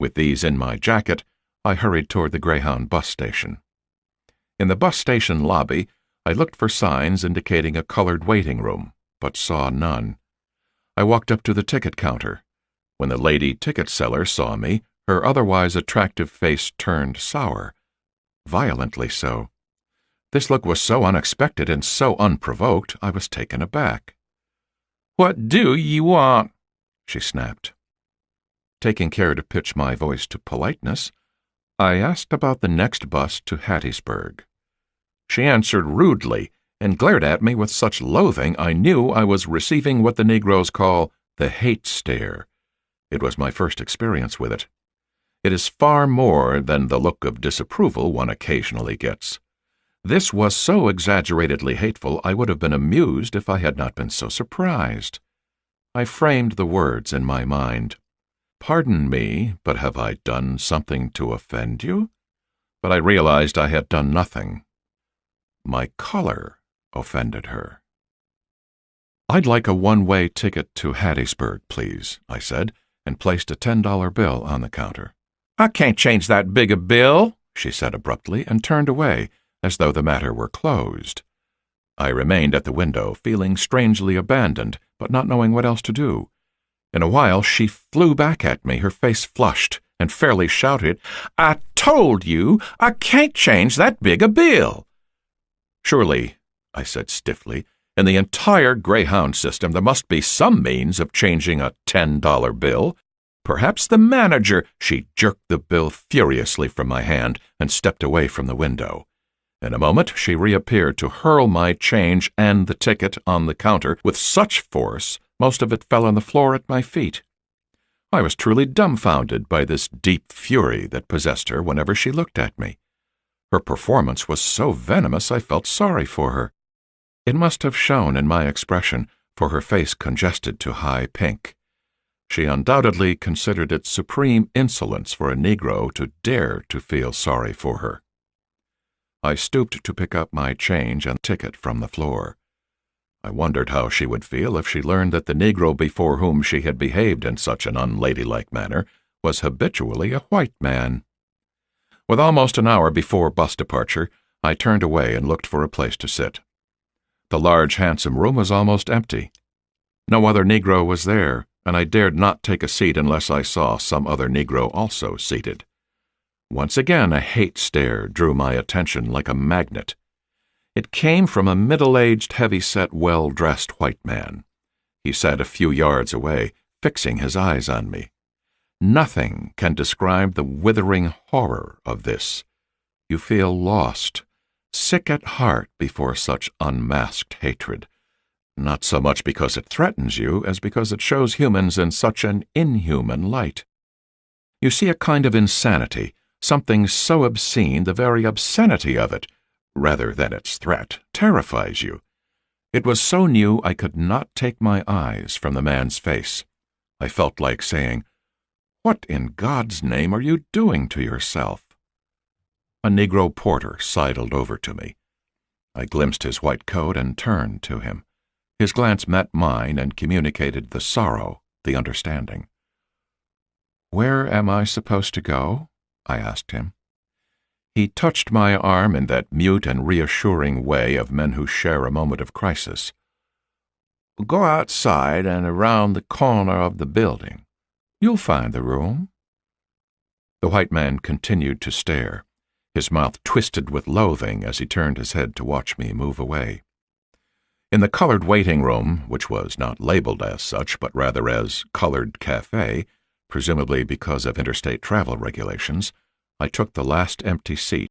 With these in my jacket, I hurried toward the Greyhound bus station. In the bus station lobby, I looked for signs indicating a colored waiting room, but saw none. I walked up to the ticket counter. When the lady ticket seller saw me, her otherwise attractive face turned sour, violently so. This look was so unexpected and so unprovoked, I was taken aback. "What do ye want?" she snapped. Taking care to pitch my voice to politeness, I asked about the next bus to Hattiesburg. She answered rudely and glared at me with such loathing I knew I was receiving what the Negroes call the hate stare. It was my first experience with it. It is far more than the look of disapproval one occasionally gets. This was so exaggeratedly hateful I would have been amused if I had not been so surprised. I framed the words in my mind. "Pardon me, but have I done something to offend you?" But I realized I had done nothing. My color offended her. "I'd like a one-way ticket to Hattiesburg, please," I said, and placed a $10 bill on the counter. "I can't change that big a bill," she said abruptly, and turned away, as though the matter were closed. I remained at the window, feeling strangely abandoned, but not knowing what else to do. In a while she flew back at me, her face flushed, and fairly shouted, "I told you I can't change that big a bill." "Surely," I said stiffly, "in the entire Greyhound system there must be some means of changing a $10 bill. Perhaps the manager—" She jerked the bill furiously from my hand and stepped away from the window. In a moment she reappeared to hurl my change and the ticket on the counter with such force most of it fell on the floor at my feet. I was truly dumbfounded by this deep fury that possessed her whenever she looked at me. Her performance was so venomous I felt sorry for her. It must have shown in my expression, for her face congested to high pink. She undoubtedly considered it supreme insolence for a Negro to dare to feel sorry for her. I stooped to pick up my change and ticket from the floor. I wondered how she would feel if she learned that the Negro before whom she had behaved in such an unladylike manner was habitually a white man. With almost an hour before bus departure, I turned away and looked for a place to sit. The large, handsome room was almost empty. No other Negro was there, and I dared not take a seat unless I saw some other Negro also seated. Once again a hate stare drew my attention like a magnet. It came from a middle-aged, heavy-set, well-dressed white man. He sat a few yards away, fixing his eyes on me. Nothing can describe the withering horror of this. You feel lost, sick at heart before such unmasked hatred, not so much because it threatens you as because it shows humans in such an inhuman light. You see a kind of insanity, something so obscene the very obscenity of it, rather than its threat, terrifies you. It was so new I could not take my eyes from the man's face. I felt like saying, "What in God's name are you doing to yourself?" A Negro porter sidled over to me. I glimpsed his white coat and turned to him. His glance met mine and communicated the sorrow, the understanding. "Where am I supposed to go?" I asked him. He touched my arm in that mute and reassuring way of men who share a moment of crisis. "Go outside and around the corner of the building. You'll find the room." The white man continued to stare, his mouth twisted with loathing as he turned his head to watch me move away. In the colored waiting room, which was not labeled as such but rather as Colored Cafe, presumably because of interstate travel regulations, I took the last empty seat